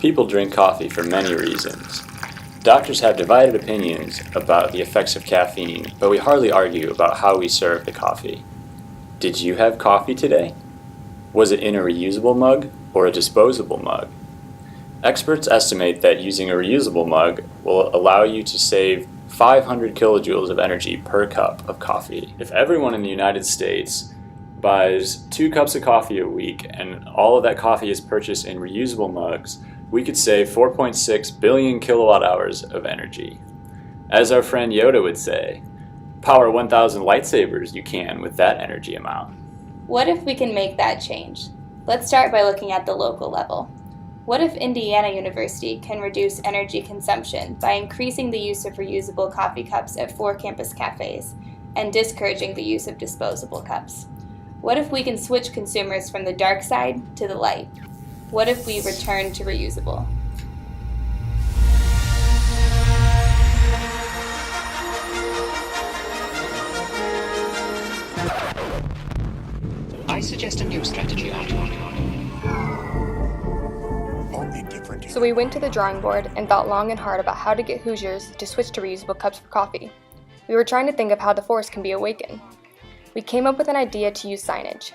People drink coffee for many reasons. Doctors have divided opinions about the effects of caffeine, but we hardly argue about how we serve the coffee. Did you have coffee today? Was it in a reusable mug or a disposable mug? Experts estimate that using a reusable mug will allow you to save 500 kilojoules of energy per cup of coffee. If everyone in the United States buys 2 cups of coffee a week and all of that coffee is purchased in reusable mugs, we could save 4.6 billion kilowatt hours of energy. As our friend Yoda would say, power 1,000 lightsabers you can with that energy amount. What if we can make that change? Let's start by looking at the local level. What if Indiana University can reduce energy consumption by increasing the use of reusable coffee cups at 4 campus cafes and discouraging the use of disposable cups? What if we can switch consumers from the dark side to the light? What if we return to reusable? I suggest a new strategy, So we went to the drawing board and thought long and hard about how to get Hoosiers to switch to reusable cups for coffee. We were trying to think of how the force can be awakened. We came up with an idea to use signage.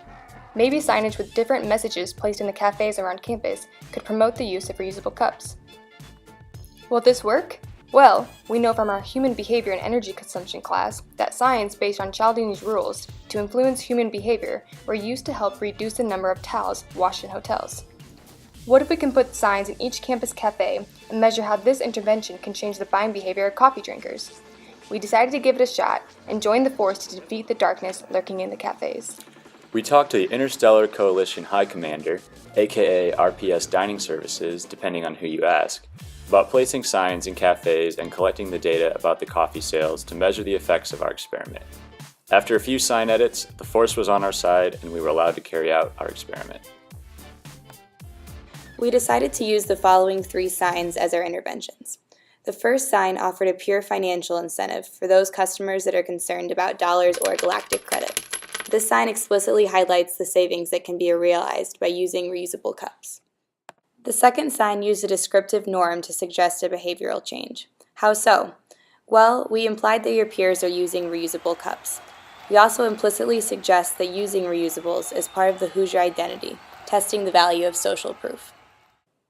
Maybe signage with different messages placed in the cafes around campus could promote the use of reusable cups. Will this work? Well, we know from our human behavior and energy consumption class that signs based on Cialdini's rules to influence human behavior were used to help reduce the number of towels washed in hotels. What if we can put signs in each campus cafe and measure how this intervention can change the buying behavior of coffee drinkers? We decided to give it a shot and join the force to defeat the darkness lurking in the cafes. We talked to the Interstellar Coalition High Commander, aka RPS Dining Services, depending on who you ask, about placing signs in cafes and collecting the data about the coffee sales to measure the effects of our experiment. After a few sign edits, the force was on our side and we were allowed to carry out our experiment. We decided to use the following 3 signs as our interventions. The first sign offered a pure financial incentive for those customers that are concerned about dollars or galactic credit. This sign explicitly highlights the savings that can be realized by using reusable cups. The second sign used a descriptive norm to suggest a behavioral change. How so? Well, we implied that your peers are using reusable cups. We also implicitly suggest that using reusables is part of the Hoosier identity, testing the value of social proof.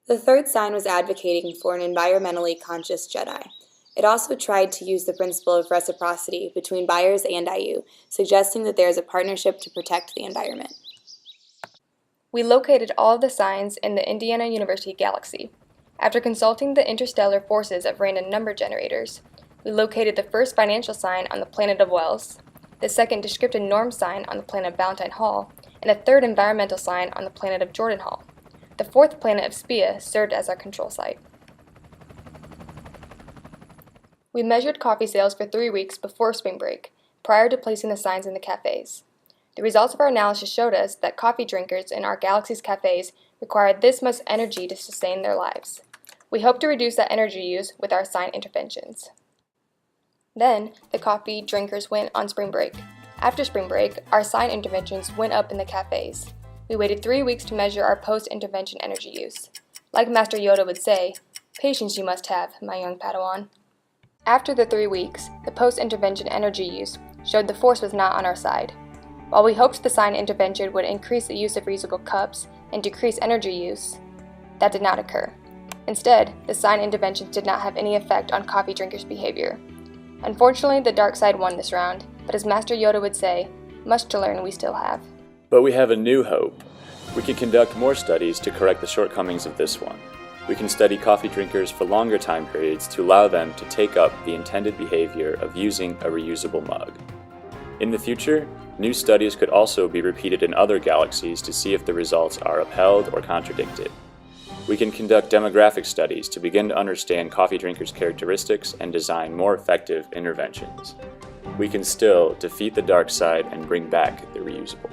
The third sign was advocating for an environmentally conscious Jedi. It also tried to use the principle of reciprocity between buyers and IU, suggesting that there is a partnership to protect the environment. We located all of the signs in the Indiana University galaxy. After consulting the interstellar forces of random number generators, we located the first financial sign on the planet of Wells, the second descriptive norm sign on the planet of Valentine Hall, and a third environmental sign on the planet of Jordan Hall. The fourth planet of Spia served as our control site. We measured coffee sales for 3 weeks before spring break, prior to placing the signs in the cafes. The results of our analysis showed us that coffee drinkers in our galaxy's cafes required this much energy to sustain their lives. We hope to reduce that energy use with our sign interventions. Then, the coffee drinkers went on spring break. After spring break, our sign interventions went up in the cafes. We waited 3 weeks to measure our post-intervention energy use. Like Master Yoda would say, patience you must have, my young Padawan. After the 3 weeks, the post-intervention energy use showed the force was not on our side. While we hoped the sign intervention would increase the use of reusable cups and decrease energy use, that did not occur. Instead, the sign interventions did not have any effect on coffee drinkers' behavior. Unfortunately, the dark side won this round, but as Master Yoda would say, much to learn we still have. But we have a new hope. We can conduct more studies to correct the shortcomings of this one. We can study coffee drinkers for longer time periods to allow them to take up the intended behavior of using a reusable mug. In the future, new studies could also be repeated in other galaxies to see if the results are upheld or contradicted. We can conduct demographic studies to begin to understand coffee drinkers' characteristics and design more effective interventions. We can still defeat the dark side and bring back the reusable.